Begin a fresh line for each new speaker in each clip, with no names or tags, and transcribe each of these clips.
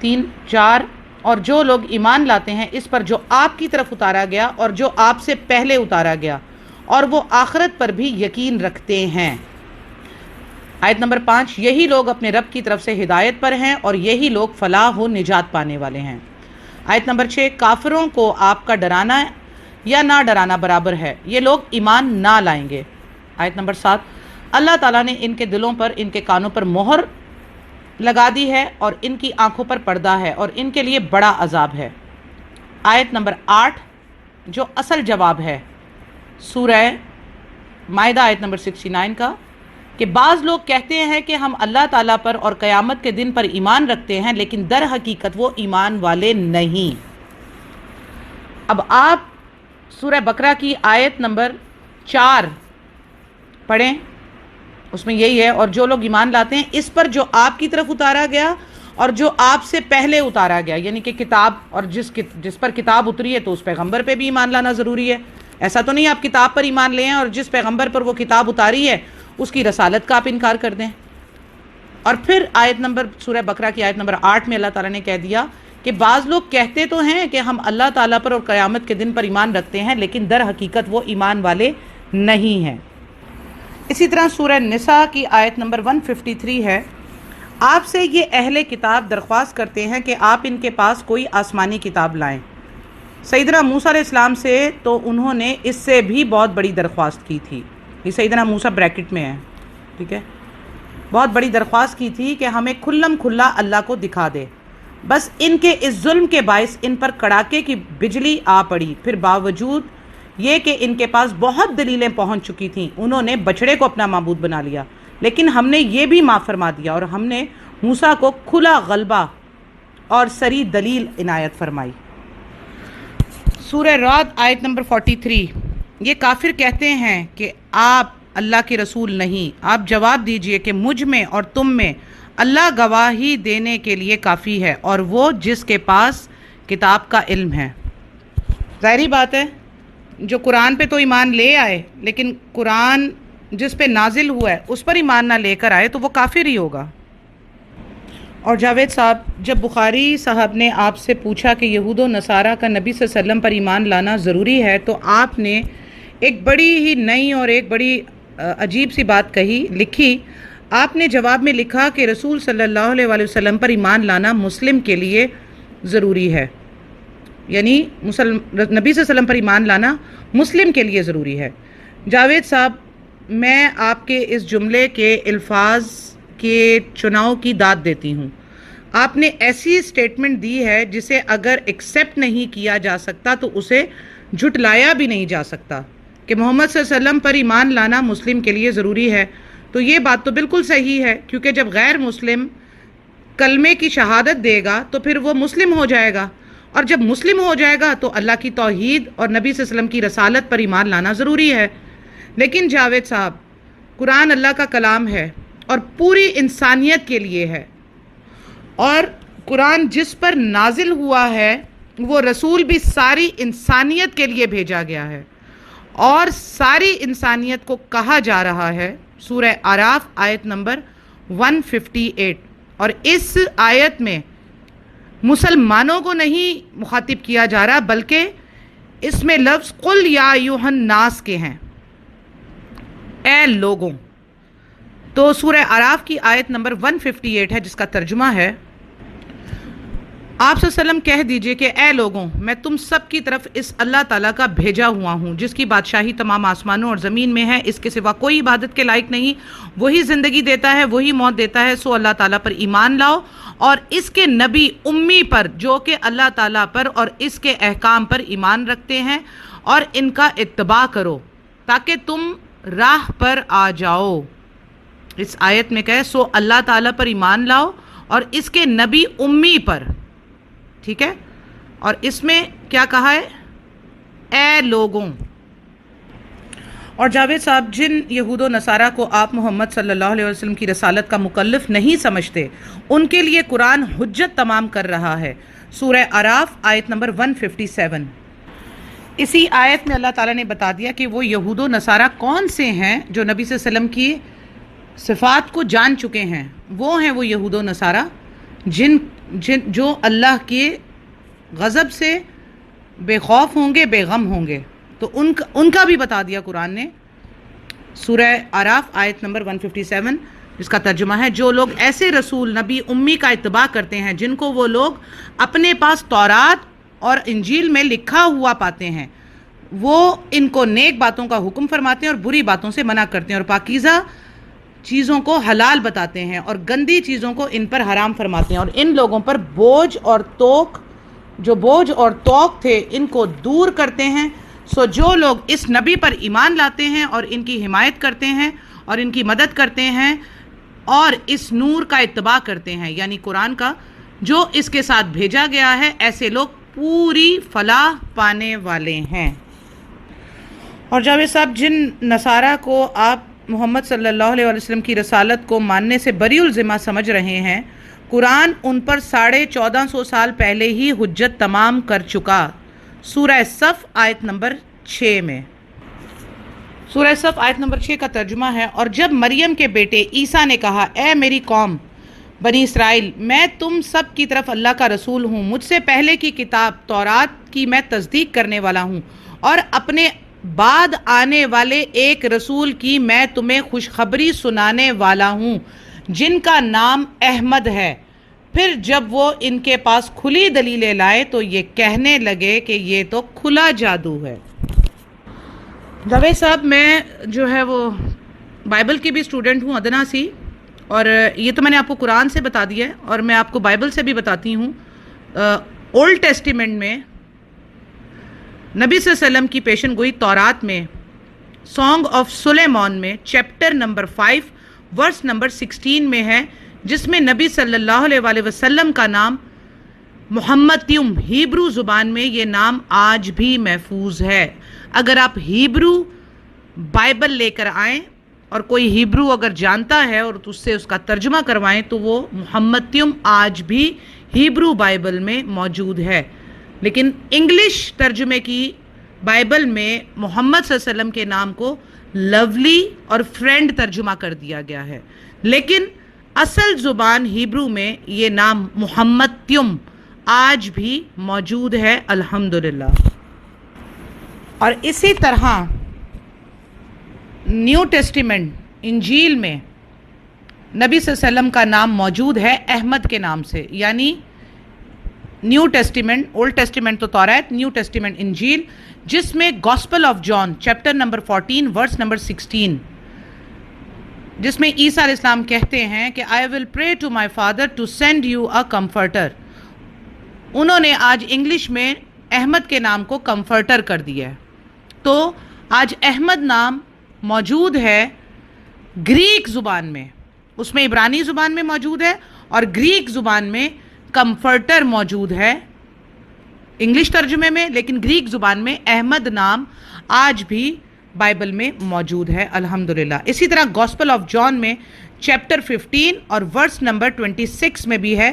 3, 4 اور جو لوگ ایمان لاتے ہیں اس پر جو آپ کی طرف اتارا گیا اور جو آپ سے پہلے اتارا گیا اور وہ آخرت پر بھی یقین رکھتے ہیں۔ آیت نمبر 5، یہی لوگ اپنے رب کی طرف سے ہدایت پر ہیں اور یہی لوگ فلاح و نجات پانے والے ہیں۔ آیت نمبر 6، کافروں کو آپ کا ڈرانا یا نہ ڈرانا برابر ہے، یہ لوگ ایمان نہ لائیں گے۔ آیت نمبر 7، اللہ تعالیٰ نے ان کے دلوں پر، ان کے کانوں پر مہر لگا دی ہے اور ان کی آنکھوں پر پردہ ہے اور ان کے لیے بڑا عذاب ہے۔ آیت نمبر 8 جو اصل جواب ہے سورہ مائدہ آیت نمبر 69 کا، کہ بعض لوگ کہتے ہیں کہ ہم اللہ تعالیٰ پر اور قیامت کے دن پر ایمان رکھتے ہیں لیکن در حقیقت وہ ایمان والے نہیں۔ اب آپ سورہ بقرہ کی آیت نمبر 4 پڑھیں، اس میں یہی ہے، اور جو لوگ ایمان لاتے ہیں اس پر جو آپ کی طرف اتارا گیا اور جو آپ سے پہلے اتارا گیا، یعنی کہ کتاب، اور جس پر کتاب اتری ہے تو اس پیغمبر پہ بھی ایمان لانا ضروری ہے۔ ایسا تو نہیں آپ کتاب پر ایمان لیں اور جس پیغمبر پر وہ کتاب اتاری ہے اس کی رسالت کا آپ انکار کر دیں۔ اور پھر آیت نمبر سورہ بقرہ کی آیت نمبر 8 میں اللہ تعالیٰ نے کہہ دیا کہ بعض لوگ کہتے تو ہیں کہ ہم اللہ تعالیٰ پر اور قیامت کے دن پر ایمان رکھتے ہیں لیکن در حقیقت وہ ایمان والے نہیں ہیں۔ اسی طرح سورہ نساء کی آیت نمبر 153 ہے، آپ سے یہ اہل کتاب درخواست کرتے ہیں کہ آپ ان کے پاس کوئی آسمانی کتاب لائیں۔ سیدنا موسیٰ علیہ السلام سے تو انہوں نے اس سے بھی بہت بڑی درخواست کی تھی، یہ سیدنا موسیٰ بریکٹ میں ہے، ٹھیک ہے، بہت بڑی درخواست کی تھی کہ ہمیں کھلم کھلا اللہ کو دکھا دے، بس ان کے اس ظلم کے باعث ان پر کڑاکے کی بجلی آ پڑی، پھر باوجود یہ کہ ان کے پاس بہت دلیلیں پہنچ چکی تھیں انہوں نے بچڑے کو اپنا معبود بنا لیا، لیکن ہم نے یہ بھی معاف فرما دیا اور ہم نے موسیٰ کو کھلا غلبہ اور سری دلیل عنایت فرمائی۔ سورہ رعد آیت نمبر 43، یہ کافر کہتے ہیں کہ آپ اللہ کے رسول نہیں، آپ جواب دیجئے کہ مجھ میں اور تم میں اللہ گواہی دینے کے لیے کافی ہے اور وہ جس کے پاس کتاب کا علم ہے۔ ظاہری بات ہے جو قرآن پہ تو ایمان لے آئے لیکن قرآن جس پہ نازل ہوا ہے اس پر ایمان نہ لے کر آئے تو وہ کافر ہی ہوگا۔ اور جاوید صاحب، جب بخاری صاحب نے آپ سے پوچھا کہ یہود و نصارہ کا نبی صلی اللہ علیہ وسلم پر ایمان لانا ضروری ہے تو آپ نے ایک بڑی ہی نئی اور ایک بڑی عجیب سی بات لکھی۔ آپ نے جواب میں لکھا کہ رسول صلی اللہ علیہ وآلہ وسلم پر ایمان لانا مسلم کے لیے ضروری ہے، یعنی نبی صلی اللہ علیہ وسلم پر ایمان لانا مسلم کے لیے ضروری ہے۔ جاوید صاحب، میں آپ کے اس جملے کے الفاظ کے چناؤ کی داد دیتی ہوں۔ آپ نے ایسی سٹیٹمنٹ دی ہے جسے اگر ایکسیپٹ نہیں کیا جا سکتا تو اسے جھٹلایا بھی نہیں جا سکتا کہ محمد صلی اللہ علیہ وسلم پر ایمان لانا مسلم کے لیے ضروری ہے، تو یہ بات تو بالکل صحیح ہے، کیونکہ جب غیر مسلم کلمے کی شہادت دے گا تو پھر وہ مسلم ہو جائے گا، اور جب مسلم ہو جائے گا تو اللہ کی توحید اور نبی صلی اللہ علیہ وسلم کی رسالت پر ایمان لانا ضروری ہے۔ لیکن جاوید صاحب، قرآن اللہ کا کلام ہے اور پوری انسانیت کے لیے ہے، اور قرآن جس پر نازل ہوا ہے وہ رسول بھی ساری انسانیت کے لیے بھیجا گیا ہے، اور ساری انسانیت کو کہا جا رہا ہے سورہ اعراف آیت نمبر 158، اور اس آیت میں مسلمانوں کو نہیں مخاطب کیا جا رہا بلکہ اس میں لفظ قل یا ایھا الناس کے ہیں، اے لوگوں۔ تو سورہ اعراف کی آیت نمبر 158 ہے جس کا ترجمہ ہے، آپ صلی اللہ علیہ وسلم کہہ دیجئے کہ اے لوگوں، میں تم سب کی طرف اس اللہ تعالیٰ کا بھیجا ہوا ہوں جس کی بادشاہی تمام آسمانوں اور زمین میں ہے، اس کے سوا کوئی عبادت کے لائق نہیں، وہی زندگی دیتا ہے، وہی موت دیتا ہے، سو اللہ تعالیٰ پر ایمان لاؤ اور اس کے نبی امی پر جو کہ اللہ تعالیٰ پر اور اس کے احکام پر ایمان رکھتے ہیں اور ان کا اتباع کرو تاکہ تم راہ پر آ جاؤ۔ اس آیت میں کہے سو اللہ تعالیٰ پر ایمان لاؤ اور اس کے نبی امی پر، ٹھیک ہے، اور اس میں کیا کہا ہے، اے لوگوں۔ اور جاوید صاحب، جن یہود و نصارہ کو آپ محمد صلی اللہ علیہ وسلم کی رسالت کا مکلف نہیں سمجھتے ان کے لیے قرآن حجت تمام کر رہا ہے، سورہ اعراف آیت نمبر 157۔ اسی آیت میں اللہ تعالیٰ نے بتا دیا کہ وہ یہود و نصارہ کون سے ہیں جو نبی صلی اللہ علیہ وسلم کی صفات کو جان چکے ہیں۔ وہ ہیں وہ یہود و نصارہ جو اللہ کے غضب سے بے خوف ہوں گے، بے غم ہوں گے. تو ان کا بھی بتا دیا قرآن نے. سورہ اعراف آیت نمبر 157 جس کا ترجمہ ہے، جو لوگ ایسے رسول نبی امی کا اتباع کرتے ہیں جن کو وہ لوگ اپنے پاس تورات اور انجیل میں لکھا ہوا پاتے ہیں، وہ ان کو نیک باتوں کا حکم فرماتے ہیں اور بری باتوں سے منع کرتے ہیں، اور پاکیزہ چیزوں کو حلال بتاتے ہیں اور گندی چیزوں کو ان پر حرام فرماتے ہیں، اور ان لوگوں پر بوجھ اور توق تھے ان کو دور کرتے ہیں. سو جو لوگ اس نبی پر ایمان لاتے ہیں اور ان کی حمایت کرتے ہیں اور ان کی مدد کرتے ہیں اور اس نور کا اتباع کرتے ہیں، یعنی قرآن کا جو اس کے ساتھ بھیجا گیا ہے، ایسے لوگ پوری فلاح پانے والے ہیں. اور جاوید صاحب، جن نصارہ کو آپ محمد صلی اللہ علیہ وسلم کی رسالت کو ماننے سے بری الذمہ سمجھ رہے ہیں، قرآن ان پر 1450 سال پہلے ہی حجت تمام کر چکا. سورہ صف آیت نمبر 6 میں. سورہ صف آیت نمبر 6 کا ترجمہ ہے، اور جب مریم کے بیٹے عیسیٰ نے کہا، اے میری قوم بنی اسرائیل، میں تم سب کی طرف اللہ کا رسول ہوں، مجھ سے پہلے کی کتاب تورات کی میں تصدیق کرنے والا ہوں، اور اپنے بعد آنے والے ایک رسول کی میں تمہیں خوشخبری سنانے والا ہوں جن کا نام احمد ہے. پھر جب وہ ان کے پاس کھلی دلیلیں لائے تو یہ کہنے لگے کہ یہ تو کھلا جادو ہے. جاوید صاحب، میں جو ہے وہ بائبل کی بھی اسٹوڈنٹ ہوں، ادنا سی، اور یہ تو میں نے آپ کو قرآن سے بتا دیا ہے، اور میں آپ کو بائبل سے بھی بتاتی ہوں. اولڈ ٹیسٹیمنٹ میں نبی صلی اللہ علیہ وسلم کی پیشن گوئی تورات میں سانگ آف سلیمان میں چیپٹر نمبر 5 ورس نمبر 16 میں ہے، جس میں نبی صلی اللہ علیہ وسلم کا نام محمدیum ہیبرو زبان میں یہ نام آج بھی محفوظ ہے. اگر آپ ہیبرو بائبل لے کر آئیں اور کوئی ہیبرو اگر جانتا ہے اور اس سے اس کا ترجمہ کروائیں تو وہ محمدیum آج بھی ہیبرو بائبل میں موجود ہے. لیکن انگلش ترجمے کی بائبل میں محمد صلی اللہ علیہ وسلم کے نام کو لولی اور فرینڈ ترجمہ کر دیا گیا ہے، لیکن اصل زبان ہیبرو میں یہ نام محمدیum آج بھی موجود ہے، الحمدللہ. اور اسی طرح نیو ٹیسٹیمنٹ انجیل میں نبی صلی اللہ علیہ وسلم کا نام موجود ہے احمد کے نام سے، یعنی نیو ٹیسٹیمنٹ، اولڈ ٹیسٹیمنٹ تو تورات، نیو ٹیسٹیمنٹ انجیل، جس میں gospel of John chapter number 14 verse number 16، جس میں عیسیٰ علیہ السلام کہتے ہیں کہ I will pray to my father to send you a comforter. انہوں نے آج انگلش میں احمد کے نام کو کمفرٹر کر دیا ہے. تو آج احمد نام موجود ہے گریک زبان میں، اس میں عبرانی زبان میں موجود ہے، اور گریک زبان میں کمفرٹر موجود ہے انگلش ترجمے میں، لیکن گریک زبان میں احمد نام آج بھی بائبل میں موجود ہے، الحمدللہ. اسی طرح گاسپل آف جان میں چیپٹر 15 اور ورس نمبر 26 میں بھی ہے،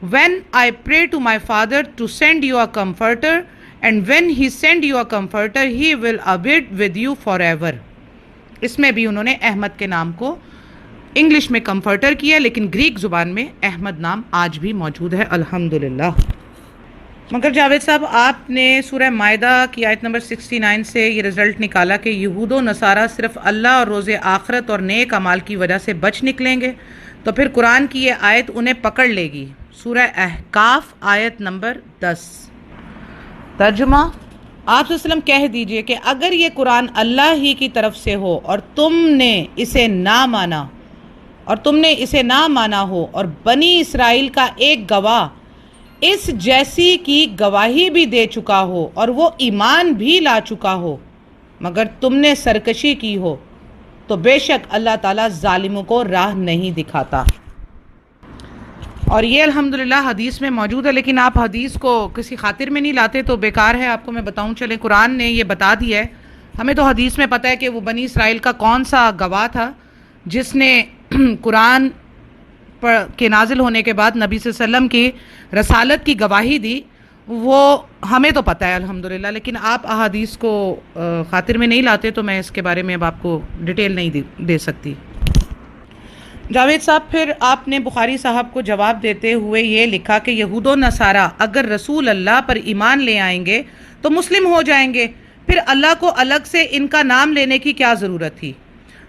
when I pray to my father to send you a comforter, and when he send you a comforter, he will abide with you forever. اس میں بھی انہوں نے احمد کے نام کو انگلش میں کمفرٹر کیا، لیکن گریک زبان میں احمد نام آج بھی موجود ہے، الحمدللہ. مگر جاوید صاحب، آپ نے سورہ مائدہ کی آیت نمبر 69 سے یہ رزلٹ نکالا کہ یہود و نصارہ صرف اللہ اور روز آخرت اور نیک اعمال کی وجہ سے بچ نکلیں گے، تو پھر قرآن کی یہ آیت انہیں پکڑ لے گی. سورہ احقاف آیت نمبر 10. ترجمہ: آپ صلی اللہ علیہ وسلم کہہ دیجئے کہ اگر یہ قرآن اللہ ہی کی طرف سے ہو اور تم نے اسے نہ مانا ہو اور بنی اسرائیل کا ایک گواہ اس جیسی کی گواہی بھی دے چکا ہو اور وہ ایمان بھی لا چکا ہو، مگر تم نے سرکشی کی ہو، تو بے شک اللہ تعالیٰ ظالموں کو راہ نہیں دکھاتا. اور یہ الحمدللہ حدیث میں موجود ہے، لیکن آپ حدیث کو کسی خاطر میں نہیں لاتے تو بیکار ہے. آپ کو میں بتاؤں، چلیں قرآن نے یہ بتا دیا ہے. ہمیں تو حدیث میں پتہ ہے کہ وہ بنی اسرائیل کا کون سا گواہ تھا جس نے قرآن کے نازل ہونے کے بعد نبی صلی اللہ علیہ وسلم کی رسالت کی گواہی دی، وہ ہمیں تو پتہ ہے الحمدللہ، لیکن آپ احادیث کو خاطر میں نہیں لاتے تو میں اس کے بارے میں اب آپ کو ڈیٹیل نہیں دے سکتی. جاوید صاحب پھر آپ نے بخاری صاحب کو جواب دیتے ہوئے یہ لکھا کہ یہود و نصارہ اگر رسول اللہ پر ایمان لے آئیں گے تو مسلم ہو جائیں گے، پھر اللہ کو الگ سے ان کا نام لینے کی کیا ضرورت تھی؟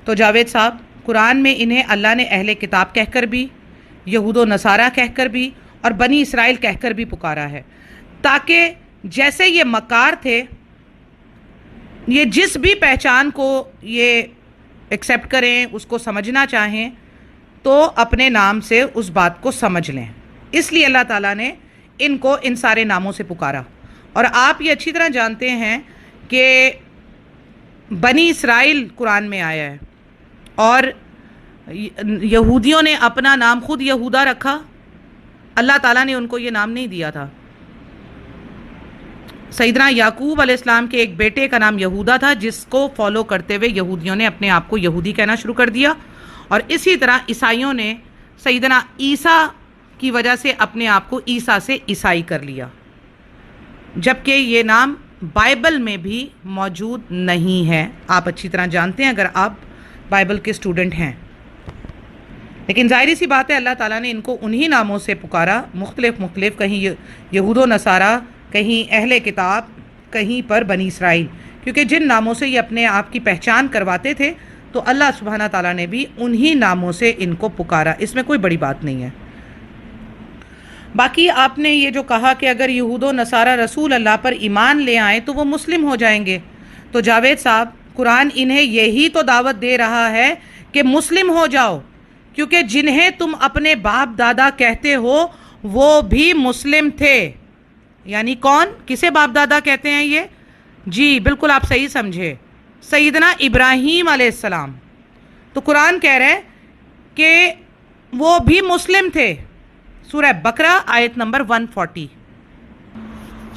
تو جاوید صاحب، قرآن میں انہیں اللہ نے اہل کتاب کہہ کر بھی، یہود و نصارہ کہہ کر بھی اور بنی اسرائیل کہہ کر بھی پکارا ہے، تاکہ جیسے یہ مکار تھے، یہ جس بھی پہچان کو یہ ایکسیپٹ کریں، اس کو سمجھنا چاہیں تو اپنے نام سے اس بات کو سمجھ لیں۔ اس لیے اللہ تعالیٰ نے ان کو ان سارے ناموں سے پکارا۔ اور آپ یہ اچھی طرح جانتے ہیں کہ بنی اسرائیل قرآن میں آیا ہے، اور یہودیوں نے اپنا نام خود یہودا رکھا، اللہ تعالیٰ نے ان کو یہ نام نہیں دیا تھا۔ سیدنا یعقوب علیہ السلام کے ایک بیٹے کا نام یہودا تھا، جس کو فالو کرتے ہوئے یہودیوں نے اپنے آپ کو یہودی کہنا شروع کر دیا، اور اسی طرح عیسائیوں نے سیدنا عیسیٰ کی وجہ سے اپنے آپ کو عیسیٰ سے عیسائی کر لیا، جبکہ یہ نام بائبل میں بھی موجود نہیں ہے۔ آپ اچھی طرح جانتے ہیں اگر آپ بائبل کے اسٹوڈنٹ ہیں، لیکن ظاہری سی بات ہے اللہ تعالیٰ نے ان کو انہی ناموں سے پکارا، مختلف کہیں یہود و نصارہ، کہیں اہل کتاب، کہیں پر بنی اسرائیل، کیونکہ جن ناموں سے یہ اپنے آپ کی پہچان کرواتے تھے تو اللہ سبحانہ تعالیٰ نے بھی انہی ناموں سے ان کو پکارا، اس میں کوئی بڑی بات نہیں ہے۔ باقی آپ نے یہ جو کہا کہ اگر یہود و نصارہ رسول اللہ پر ایمان لے آئیں تو وہ مسلم ہو جائیں گے، تو جاوید صاحب، قرآن انہیں یہی تو دعوت دے رہا ہے کہ مسلم ہو جاؤ، کیونکہ جنہیں تم اپنے باپ دادا کہتے ہو وہ بھی مسلم تھے۔ یعنی کون؟ کسے باپ دادا کہتے ہیں یہ؟ جی بالکل آپ صحیح سمجھے، سیدنا ابراہیم علیہ السلام۔ تو قرآن کہہ رہا ہے کہ وہ بھی مسلم تھے۔ سورہ بقرہ آیت نمبر 140،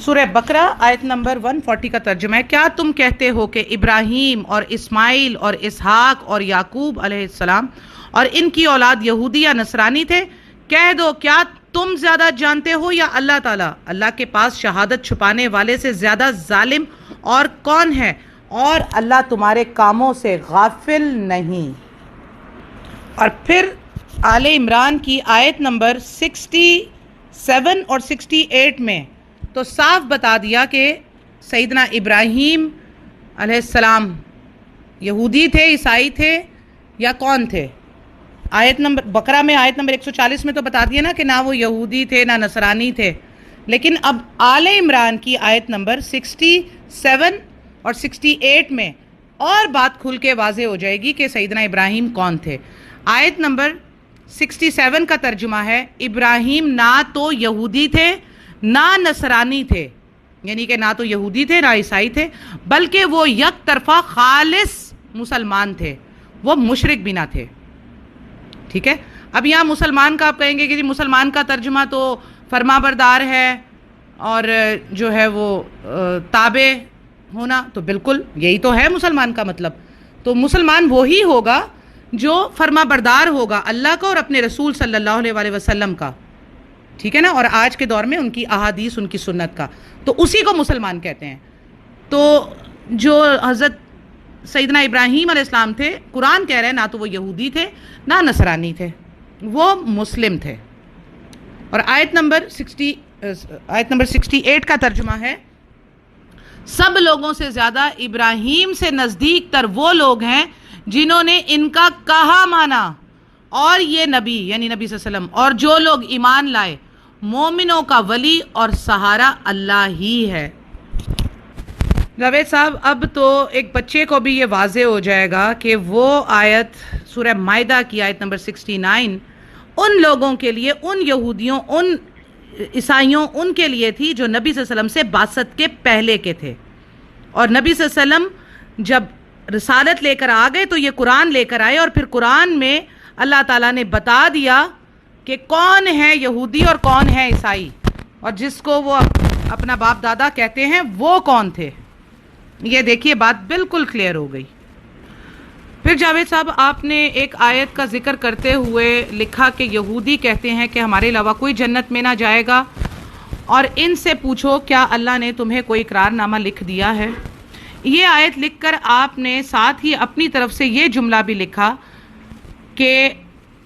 سورہ بقرہ آیت نمبر 140 کا ترجمہ ہے، کیا تم کہتے ہو کہ ابراہیم اور اسماعیل اور اسحاق اور یعقوب علیہ السلام اور ان کی اولاد یہودی یا نصرانی تھے؟ کہہ دو کیا تم زیادہ جانتے ہو یا اللہ تعالیٰ؟ اللہ کے پاس شہادت چھپانے والے سے زیادہ ظالم اور کون ہے، اور اللہ تمہارے کاموں سے غافل نہیں۔ اور پھر آل عمران کی آیت نمبر 67 اور 68 میں تو صاف بتا دیا کہ سیدنا ابراہیم علیہ السلام یہودی تھے، عیسائی تھے یا کون تھے؟ آیت نمبر بقرہ میں آیت نمبر 140 میں تو بتا دیا نا کہ نہ وہ یہودی تھے نہ نصرانی تھے، لیکن اب آل عمران کی آیت نمبر 67 اور 68 میں اور بات کھل کے واضح ہو جائے گی کہ سیدنا ابراہیم کون تھے۔ آیت نمبر 67 کا ترجمہ ہے، ابراہیم نہ تو یہودی تھے نہ نصرانی تھے، یعنی کہ نہ تو یہودی تھے نہ عیسائی تھے، بلکہ وہ یک طرفہ خالص مسلمان تھے، وہ مشرک بھی نہ تھے۔ ٹھیک ہے، اب یہاں مسلمان کا آپ کہیں گے کہ جی مسلمان کا ترجمہ تو فرما بردار ہے اور جو ہے وہ تابع ہونا، تو بالکل یہی تو ہے مسلمان کا مطلب۔ تو مسلمان وہی ہوگا جو فرما بردار ہوگا اللہ کا اور اپنے رسول صلی اللہ علیہ وآلہ وسلم کا، ٹھیک ہے نا، اور آج کے دور میں ان کی احادیث، ان کی سنت کا، تو اسی کو مسلمان کہتے ہیں۔ تو جو حضرت سیدنا ابراہیم علیہ السلام تھے، قرآن کہہ رہے ہیں نہ تو وہ یہودی تھے نہ نصرانی تھے، وہ مسلم تھے۔ اور آیت نمبر 68 کا ترجمہ ہے، سب لوگوں سے زیادہ ابراہیم سے نزدیک تر وہ لوگ ہیں جنہوں نے ان کا کہا مانا، اور یہ نبی یعنی نبی صلی اللہ علیہ وسلم اور جو لوگ ایمان لائے، مومنوں کا ولی اور سہارا اللہ ہی ہے۔ جاوید صاحب، اب تو ایک بچے کو بھی یہ واضح ہو جائے گا کہ وہ آیت سورہ مائدہ کی آیت نمبر 69 ان لوگوں کے لیے، ان یہودیوں، ان عیسائیوں، ان کے لیے تھی جو نبی صلی اللہ علیہ وسلم سے بعثت کے پہلے کے تھے، اور نبی صلی اللہ علیہ وسلم جب رسالت لے کر آ گئے تو یہ قرآن لے کر آئے، اور پھر قرآن میں اللہ تعالیٰ نے بتا دیا کہ کون ہے یہودی اور کون ہے عیسائی، اور جس کو وہ اپنا باپ دادا کہتے ہیں وہ کون تھے۔ یہ دیکھیے بات بالکل کلیئر ہو گئی۔ پھر جاوید صاحب، آپ نے ایک آیت کا ذکر کرتے ہوئے لکھا کہ یہودی کہتے ہیں کہ ہمارے علاوہ کوئی جنت میں نہ جائے گا، اور ان سے پوچھو کیا اللہ نے تمہیں کوئی اقرار نامہ لکھ دیا ہے؟ یہ آیت لکھ کر آپ نے ساتھ ہی اپنی طرف سے یہ جملہ بھی لکھا کہ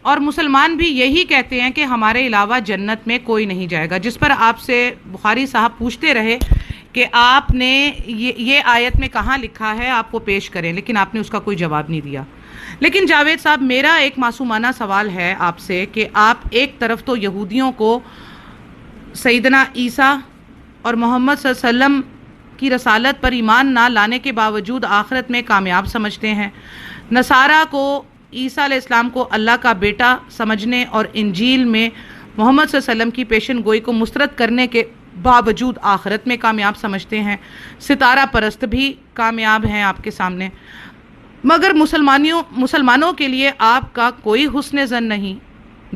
اور مسلمان بھی یہی کہتے ہیں کہ ہمارے علاوہ جنت میں کوئی نہیں جائے گا، جس پر آپ سے بخاری صاحب پوچھتے رہے کہ آپ نے یہ آیت میں کہاں لکھا ہے، آپ کو پیش کریں، لیکن آپ نے اس کا کوئی جواب نہیں دیا۔ لیکن جاوید صاحب، میرا ایک معصومانہ سوال ہے آپ سے کہ آپ ایک طرف تو یہودیوں کو سیدنا عیسیٰ اور محمد صلی اللہ علیہ وسلم کی رسالت پر ایمان نہ لانے کے باوجود آخرت میں کامیاب سمجھتے ہیں، نصارہ کو عیسیٰ علیہ السلام کو اللہ کا بیٹا سمجھنے اور انجیل میں محمد صلی اللہ علیہ وسلم کی پیشن گوئی کو مسترد کرنے کے باوجود آخرت میں کامیاب سمجھتے ہیں، ستارہ پرست بھی کامیاب ہیں آپ کے سامنے، مگر مسلمانوں کے لیے آپ کا کوئی حسن ظن نہیں۔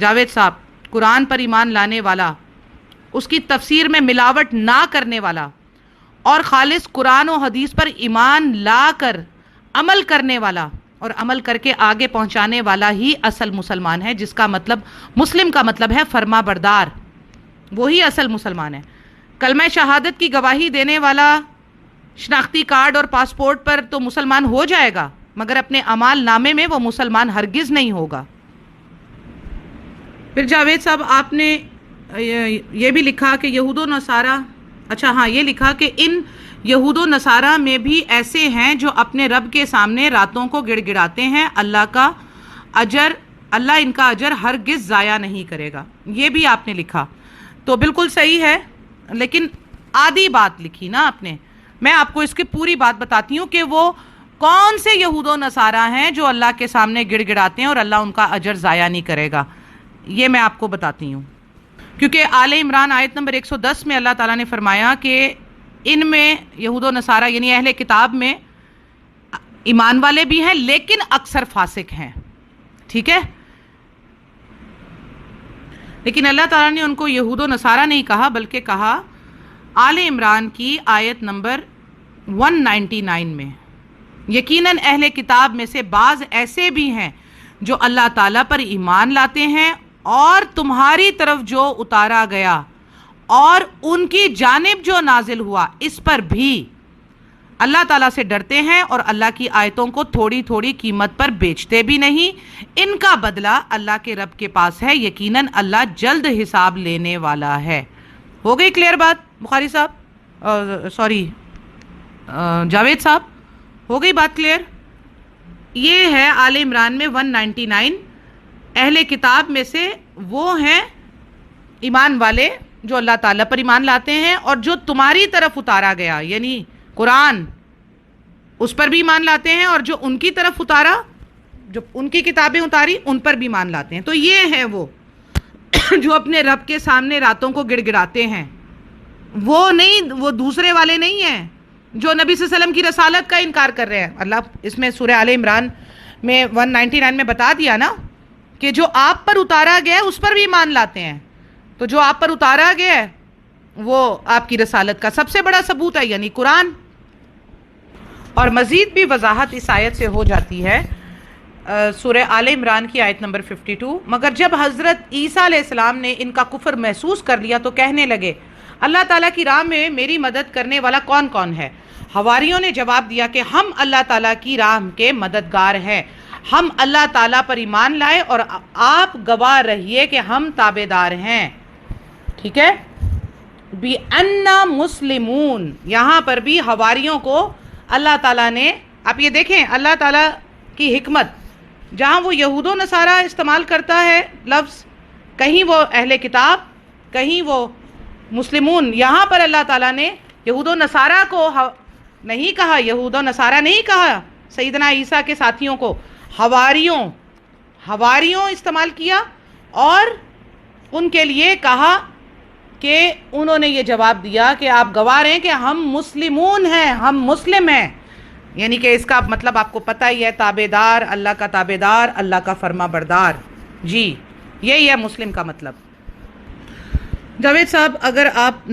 جاوید صاحب، قرآن پر ایمان لانے والا، اس کی تفسیر میں ملاوٹ نہ کرنے والا اور خالص قرآن و حدیث پر ایمان لا کر عمل کرنے والا اور عمل کر کے آگے پہنچانے والا ہی اصل مسلمان ہے، جس کا مطلب مسلم کا مطلب ہے فرما بردار، وہی اصل مسلمان ہے۔ کلمہ شہادت کی گواہی دینے والا شناختی کارڈ اور پاسپورٹ پر تو مسلمان ہو جائے گا، مگر اپنے اعمال نامے میں وہ مسلمان ہرگز نہیں ہوگا۔ پھر جاوید صاحب، آپ نے یہ بھی لکھا کہ یہود و نصارہ، اچھا ہاں، یہ لکھا کہ ان یہود و نصارہ میں بھی ایسے ہیں جو اپنے رب کے سامنے راتوں کو گڑ گڑاتے ہیں، اللہ ان کا اجر ہرگز ضائع نہیں کرے گا، یہ بھی آپ نے لکھا۔ تو بالکل صحیح ہے، لیکن آدھی بات لکھی نا آپ نے۔ میں آپ کو اس کی پوری بات بتاتی ہوں کہ وہ کون سے یہود و نصارہ ہیں جو اللہ کے سامنے گڑ گڑاتے ہیں اور اللہ ان کا اجر ضائع نہیں کرے گا، یہ میں آپ کو بتاتی ہوں۔ کیونکہ آل عمران آیت نمبر 110 میں اللہ تعالیٰ نے فرمایا کہ ان میں یہود و نصارہ یعنی اہل کتاب میں ایمان والے بھی ہیں لیکن اکثر فاسق ہیں، ٹھیک ہے؟ لیکن اللہ تعالیٰ نے ان کو یہود و نصارہ نہیں کہا، بلکہ کہا آل عمران کی آیت نمبر 199 میں، یقیناً اہل کتاب میں سے بعض ایسے بھی ہیں جو اللہ تعالیٰ پر ایمان لاتے ہیں اور تمہاری طرف جو اتارا گیا اور ان کی جانب جو نازل ہوا اس پر بھی اللہ تعالیٰ سے ڈرتے ہیں اور اللہ کی آیتوں کو تھوڑی تھوڑی قیمت پر بیچتے بھی نہیں، ان کا بدلہ اللہ کے رب کے پاس ہے، یقیناً اللہ جلد حساب لینے والا ہے۔ ہو گئی کلیئر بات بخاری صاحب؟ جاوید صاحب، ہو گئی بات کلیئر؟ یہ ہے آل عمران میں 199 اہل کتاب میں سے وہ ہیں ایمان والے جو اللہ تعالیٰ پر ایمان لاتے ہیں اور جو تمہاری طرف اتارا گیا یعنی قرآن، اس پر بھی ایمان لاتے ہیں، اور جو ان کی طرف اتارا، جو ان کی کتابیں اتاری، ان پر بھی ایمان لاتے ہیں۔ تو یہ ہے وہ جو اپنے رب کے سامنے راتوں کو گڑ گڑاتے ہیں، وہ دوسرے والے نہیں ہیں جو نبی صلی اللہ علیہ وسلم کی رسالت کا انکار کر رہے ہیں۔ اللہ اس میں سورہ آل عمران میں 199 میں بتا دیا نا کہ جو آپ پر اتارا گیا ہے اس پر بھی ایمان لاتے ہیں، تو جو آپ پر اتارا گیا ہے وہ آپ کی رسالت کا سب سے بڑا ثبوت ہے، یعنی قرآن۔ اور مزید بھی وضاحت اس آیت سے ہو جاتی ہے سورہ آل عمران کی آیت نمبر 52، مگر جب حضرت عیسیٰ علیہ السلام نے ان کا کفر محسوس کر لیا تو کہنے لگے اللہ تعالیٰ کی راہ میں میری مدد کرنے والا کون کون ہے؟ حواریوں نے جواب دیا کہ ہم اللہ تعالیٰ کی راہ کے مددگار ہیں، ہم اللہ تعالیٰ پر ایمان لائے اور آپ گواہ رہیے کہ ہم تابع دار ہیں، ٹھیک ہے؟ بِأَنَّا مُسْلِمُون، یہاں پر بھی حواریوں کو اللہ تعالیٰ نے، آپ یہ دیکھیں اللہ تعالیٰ کی حکمت، جہاں وہ یہود و نصارہ استعمال کرتا ہے لفظ، کہیں وہ اہل کتاب، کہیں وہ مسلمون، یہاں پر اللہ تعالیٰ نے یہود و نصارہ کو نہیں کہا، یہود و نصارہ نہیں کہا سیدنا عیسیٰ کے ساتھیوں کو، حواریوں استعمال کیا، اور ان کے لیے کہا کہ انہوں نے یہ جواب دیا کہ آپ گواہ ہیں کہ ہم مسلمون ہیں، ہم مسلم ہیں، یعنی کہ اس کا مطلب آپ کو پتہ ہی ہے، تابع دار، اللہ کا تابع دار، اللہ کا فرما بردار، جی یہی ہے مسلم کا مطلب۔ جاوید صاحب، اگر آپ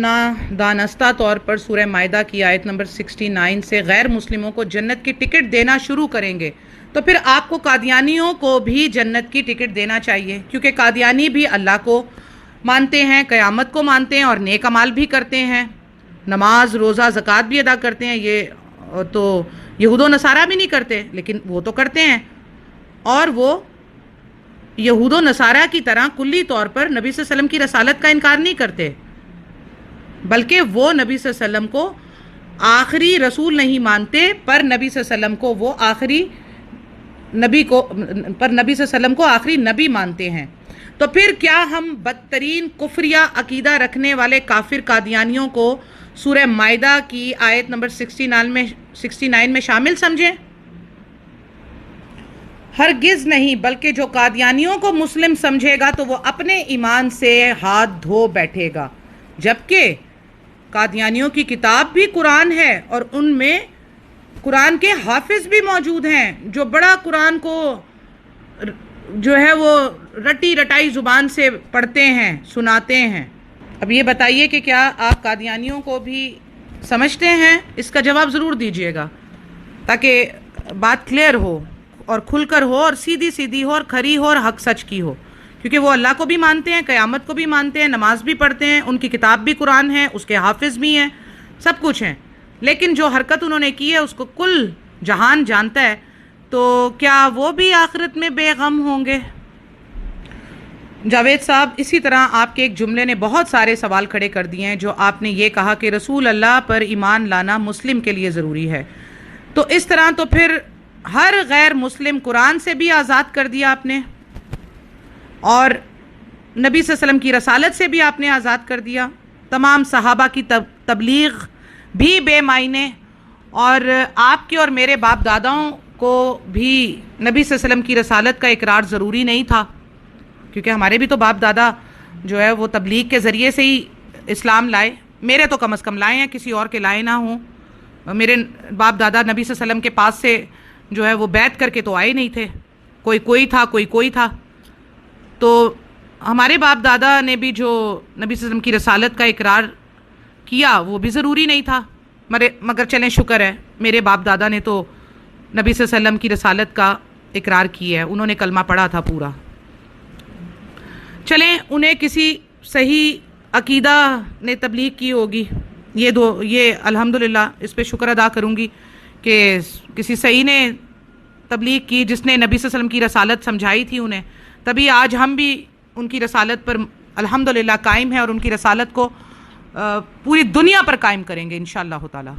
دانستہ طور پر سورہ مائدہ کی آیت نمبر 69 سے غیر مسلموں کو جنت کی ٹکٹ دینا شروع کریں گے تو پھر آپ کو قادیانیوں کو بھی جنت کی ٹکٹ دینا چاہیے، کیونکہ قادیانی بھی اللہ کو مانتے ہیں، قیامت کو مانتے ہیں اور نیک اعمال بھی کرتے ہیں، نماز روزہ زکوٰۃ بھی ادا کرتے ہیں، یہ تو یہود و نصارہ بھی نہیں کرتے لیکن وہ تو کرتے ہیں، اور وہ یہود و نصارہ کی طرح کلی طور پر نبی صلی اللہ علیہ وسلم کی رسالت کا انکار نہیں کرتے، بلکہ وہ نبی صلی اللہ علیہ وسلم کو آخری رسول نہیں مانتے، پر نبی صلی اللہ علیہ وسلم کو وہ نبی صلی اللہ علیہ وسلم کو آخری نبی مانتے ہیں۔ تو پھر کیا ہم بدترین کفریہ عقیدہ رکھنے والے کافر قادیانیوں کو سورہ مائدہ کی آیت نمبر 69 میں شامل سمجھیں؟ ہرگز نہیں، بلکہ جو قادیانیوں کو مسلم سمجھے گا تو وہ اپنے ایمان سے ہاتھ دھو بیٹھے گا، جبکہ قادیانیوں کی کتاب بھی قرآن ہے اور ان میں قرآن کے حافظ بھی موجود ہیں جو بڑا قرآن کو جو ہے وہ رٹی رٹائی زبان سے پڑھتے ہیں، سناتے ہیں۔ اب یہ بتائیے کہ کیا آپ قادیانیوں کو بھی سمجھتے ہیں؟ اس کا جواب ضرور دیجئے گا تاکہ بات کلیئر ہو اور کھل کر ہو اور سیدھی ہو اور کھری ہو اور حق سچ کی ہو، کیونکہ وہ اللہ کو بھی مانتے ہیں، قیامت کو بھی مانتے ہیں، نماز بھی پڑھتے ہیں، ان کی کتاب بھی قرآن ہے، اس کے حافظ بھی ہیں، سب کچھ ہیں، لیکن جو حرکت انہوں نے کی ہے اس کو کل جہان جانتا ہے، تو کیا وہ بھی آخرت میں بے غم ہوں گے؟ جاوید صاحب، اسی طرح آپ کے ایک جملے نے بہت سارے سوال کھڑے کر دیے ہیں، جو آپ نے یہ کہا کہ رسول اللہ پر ایمان لانا مسلم کے لیے ضروری ہے، تو اس طرح تو پھر ہر غیر مسلم قرآن سے بھی آزاد کر دیا آپ نے، اور نبی صلی اللہ علیہ وسلم کی رسالت سے بھی آپ نے آزاد کر دیا، تمام صحابہ کی تبلیغ بھی بے معنی، اور آپ کے اور میرے باپ داداؤں کو بھی نبی صلی اللہ علیہ وسلم کی رسالت کا اقرار ضروری نہیں تھا، کیونکہ ہمارے بھی تو باپ دادا جو ہے وہ تبلیغ کے ذریعے سے ہی اسلام لائے، میرے تو کم از کم لائے ہیں، کسی اور کے لائے نہ ہوں، میرے باپ دادا نبی صلی اللہ علیہ وسلم کے پاس سے جو ہے وہ بیعت کر کے تو آئے نہیں تھے، کوئی تھا، کوئی تھا، تو ہمارے باپ دادا نے بھی جو نبی صلی اللہ علیہ وسلم کی رسالت کا اقرار کیا وہ بھی ضروری نہیں تھا، مگر چلیں شکر ہے میرے باپ دادا نے تو نبی صلی اللہ علیہ وسلم کی رسالت کا اقرار کیا ہے، انہوں نے کلمہ پڑھا تھا پورا، چلیں انہیں کسی صحیح عقیدہ نے تبلیغ کی ہوگی، یہ الحمدللہ اس پہ شکر ادا کروں گی کہ کسی صحیح نے تبلیغ کی، جس نے نبی صلی اللہ علیہ وسلم کی رسالت سمجھائی تھی انہیں، تبھی آج ہم بھی ان کی رسالت پر الحمدللہ قائم ہیں اور ان کی رسالت کو پوری دنیا پر قائم کریں گے انشاءاللہ تعالی۔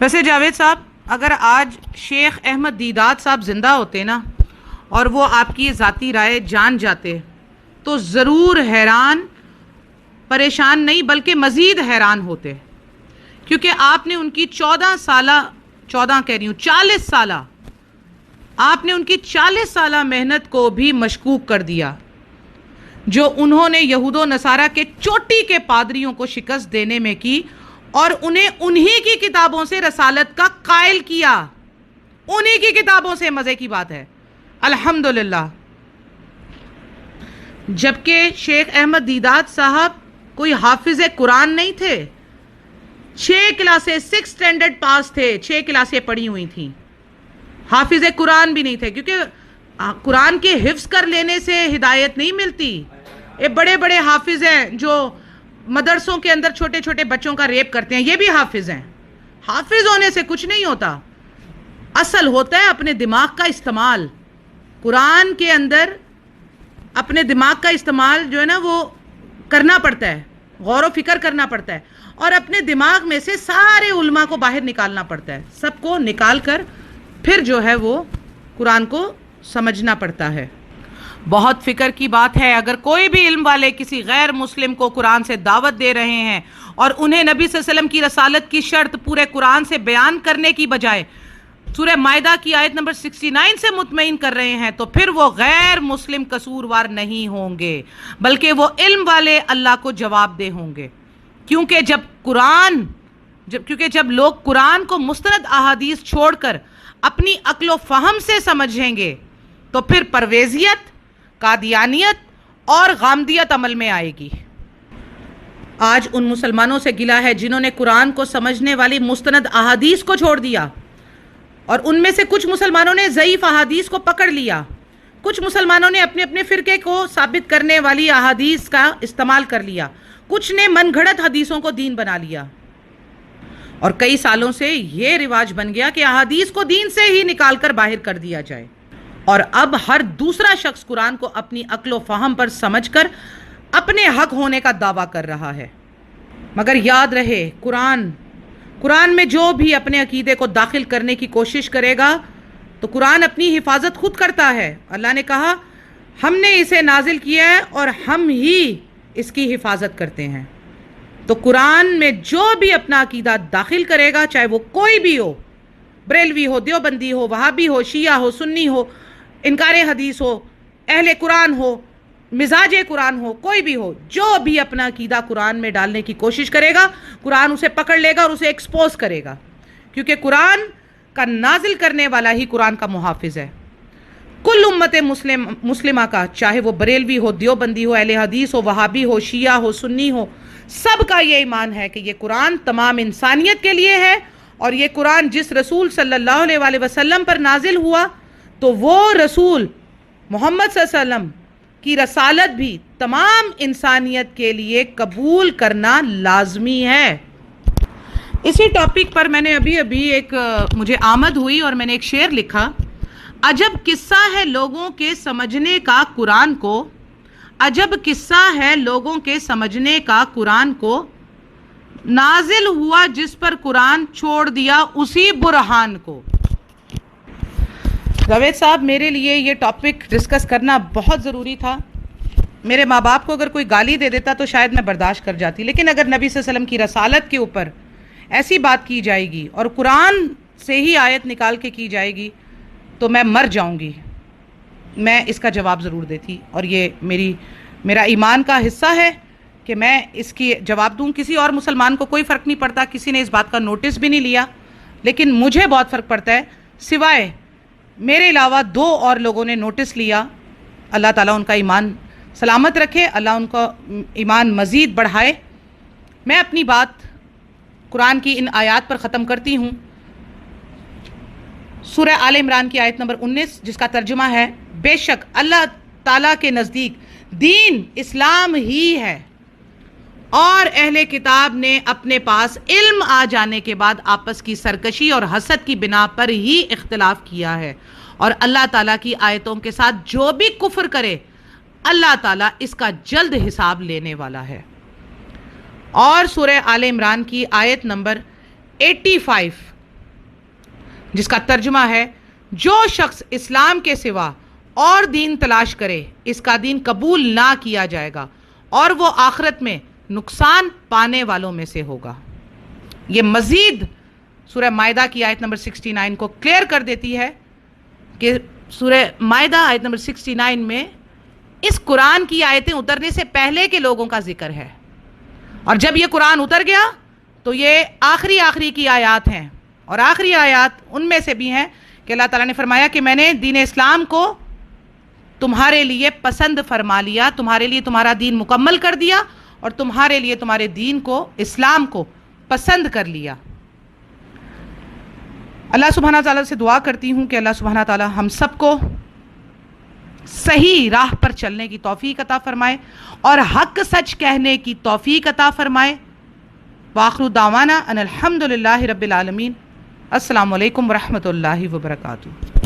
ویسے جاوید صاحب، اگر آج شیخ احمد دیدات صاحب زندہ ہوتے نا اور وہ آپ کی ذاتی رائے جان جاتے تو ضرور حیران، پریشان نہیں بلکہ مزید حیران ہوتے، کیونکہ آپ نے ان کی 40 سالہ آپ نے ان کی 40 سالہ محنت کو بھی مشکوک کر دیا، جو انہوں نے یہود و نصارہ کے چوٹی کے پادریوں کو شکست دینے میں کی، اور انہیں انہی کی کتابوں سے رسالت کا قائل کیا، انہی کی کتابوں سے، مزے کی بات ہے الحمدللہ۔ جبکہ شیخ احمد دیدات صاحب کوئی حافظ قرآن نہیں تھے، 6 کلاسیں 6 سٹینڈرڈ پاس تھے، 6 کلاسیں پڑھی ہوئی تھیں، حافظ قرآن بھی نہیں تھے، کیونکہ قرآن کے حفظ کر لینے سے ہدایت نہیں ملتی، یہ بڑے بڑے حافظ ہیں جو مدرسوں کے اندر چھوٹے چھوٹے بچوں کا ریپ کرتے ہیں، یہ بھی حافظ ہیں، حافظ ہونے سے کچھ نہیں ہوتا، اصل ہوتا ہے اپنے دماغ کا استعمال، قرآن کے اندر اپنے دماغ کا استعمال جو ہے نا وہ کرنا پڑتا ہے، غور و فکر کرنا پڑتا ہے، اور اپنے دماغ میں سے سارے علماء کو باہر نکالنا پڑتا ہے، سب کو نکال کر پھر جو ہے وہ قرآن کو سمجھنا پڑتا ہے۔ بہت فکر کی بات ہے، اگر کوئی بھی علم والے کسی غیر مسلم کو قرآن سے دعوت دے رہے ہیں اور انہیں نبی صلی اللہ علیہ وسلم کی رسالت کی شرط پورے قرآن سے بیان کرنے کی بجائے سورہ مائدہ کی آیت نمبر 69 سے مطمئن کر رہے ہیں، تو پھر وہ غیر مسلم قصوروار نہیں ہوں گے، بلکہ وہ علم والے اللہ کو جواب دہ ہوں گے، کیونکہ جب لوگ قرآن کو مستند احادیث چھوڑ کر اپنی عقل و فہم سے سمجھیں گے تو پھر پرویزیت، قادیانیت اور غامدیت عمل میں آئے گی۔ آج ان مسلمانوں سے گلہ ہے جنہوں نے قرآن کو سمجھنے والی مستند احادیث کو چھوڑ دیا، اور ان میں سے کچھ مسلمانوں نے ضعیف احادیث کو پکڑ لیا، کچھ مسلمانوں نے اپنے اپنے فرقے کو ثابت کرنے والی احادیث کا استعمال کر لیا، کچھ نے من گھڑت حدیثوں کو دین بنا لیا، اور کئی سالوں سے یہ رواج بن گیا کہ احادیث کو دین سے ہی نکال کر باہر کر دیا جائے۔ اور اب ہر دوسرا شخص قرآن کو اپنی عقل و فہم پر سمجھ کر اپنے حق ہونے کا دعویٰ کر رہا ہے۔ مگر یاد رہے، قرآن میں جو بھی اپنے عقیدے کو داخل کرنے کی کوشش کرے گا تو قرآن اپنی حفاظت خود کرتا ہے۔ اللہ نے کہا ہم نے اسے نازل کیا ہے اور ہم ہی اس کی حفاظت کرتے ہیں۔ تو قرآن میں جو بھی اپنا عقیدہ داخل کرے گا، چاہے وہ کوئی بھی ہو، بریلوی ہو، دیوبندی ہو، وہابی ہو، شیعہ ہو، سنی ہو، انکار حدیث ہو، اہل قرآن ہو، مزاج قرآن ہو، کوئی بھی ہو، جو بھی اپنا عقیدہ قرآن میں ڈالنے کی کوشش کرے گا، قرآن اسے پکڑ لے گا اور اسے ایکسپوز کرے گا، کیونکہ قرآن کا نازل کرنے والا ہی قرآن کا محافظ ہے۔ کل امت مسلمہ کا، چاہے وہ بریلوی ہو، دیوبندی ہو، اہل حدیث ہو، وہابی ہو، شیعہ ہو، سنی ہو، سب کا یہ ایمان ہے کہ یہ قرآن تمام انسانیت کے لیے ہے، اور یہ قرآن جس رسول صلی اللہ علیہ وآلہ وسلم پر نازل ہوا تو وہ رسول محمد صلی اللہ علیہ وسلم کی رسالت بھی تمام انسانیت کے لیے قبول کرنا لازمی ہے۔ اسی ٹاپک پر میں نے ابھی مجھے آمد ہوئی اور میں نے ایک شعر لکھا، عجب قصہ ہے لوگوں کے سمجھنے کا قرآن کو، عجب قصہ ہے لوگوں کے سمجھنے کا قرآن کو، نازل ہوا جس پر قرآن چھوڑ دیا اسی برہان کو۔ جاوید صاحب، میرے لیے یہ ٹاپک ڈسکس کرنا بہت ضروری تھا۔ میرے ماں باپ کو اگر کوئی گالی دے دیتا تو شاید میں برداشت کر جاتی، لیکن اگر نبی صلی اللہ علیہ وسلم کی رسالت کے اوپر ایسی بات کی جائے گی اور قرآن سے ہی آیت نکال کے کی جائے گی تو میں مر جاؤں گی۔ میں اس کا جواب ضرور دیتی، اور یہ میرا ایمان کا حصہ ہے کہ میں اس کی جواب دوں۔ کسی اور مسلمان کو کوئی فرق نہیں پڑتا، کسی نے اس بات کا نوٹس بھی نہیں لیا، لیکن مجھے بہت فرق پڑتا ہے، سوائے میرے علاوہ 2 اور لوگوں نے نوٹس لیا۔ اللہ تعالیٰ ان کا ایمان سلامت رکھے، اللہ ان کا ایمان مزید بڑھائے۔ میں اپنی بات قرآن کی ان آیات پر ختم کرتی ہوں۔ سورہ آل عمران کی آیت نمبر 19، جس کا ترجمہ ہے، بے شک اللہ تعالیٰ کے نزدیک دین اسلام ہی ہے، اور اہل کتاب نے اپنے پاس علم آ جانے کے بعد آپس کی سرکشی اور حسد کی بنا پر ہی اختلاف کیا ہے، اور اللہ تعالیٰ کی آیتوں کے ساتھ جو بھی کفر کرے اللہ تعالیٰ اس کا جلد حساب لینے والا ہے۔ اور سورہ آل عمران کی آیت نمبر 85، جس کا ترجمہ ہے، جو شخص اسلام کے سوا اور دین تلاش کرے اس کا دین قبول نہ کیا جائے گا، اور وہ آخرت میں نقصان پانے والوں میں سے ہوگا۔ یہ مزید سورہ مائدہ کی آیت نمبر 69 کو کلیئر کر دیتی ہے کہ سورہ مائدہ آیت نمبر 69 میں اس قرآن کی آیتیں اترنے سے پہلے کے لوگوں کا ذکر ہے، اور جب یہ قرآن اتر گیا تو یہ آخری کی آیات ہیں، اور آخری آیات ان میں سے بھی ہیں کہ اللہ تعالیٰ نے فرمایا کہ میں نے دین اسلام کو تمہارے لیے پسند فرما لیا، تمہارے لیے تمہارا دین مکمل کر دیا، اور تمہارے لیے تمہارے دین کو، اسلام کو پسند کر لیا۔ اللہ سبحانہ تعالیٰ سے دعا کرتی ہوں کہ اللہ سبحانہ تعالیٰ ہم سب کو صحیح راہ پر چلنے کی توفیق عطا فرمائے اور حق سچ کہنے کی توفیق عطا فرمائے۔ وآخر دعوانا ان الحمد للہ رب العالمین۔ السلام علیکم ورحمۃ اللہ وبرکاتہ۔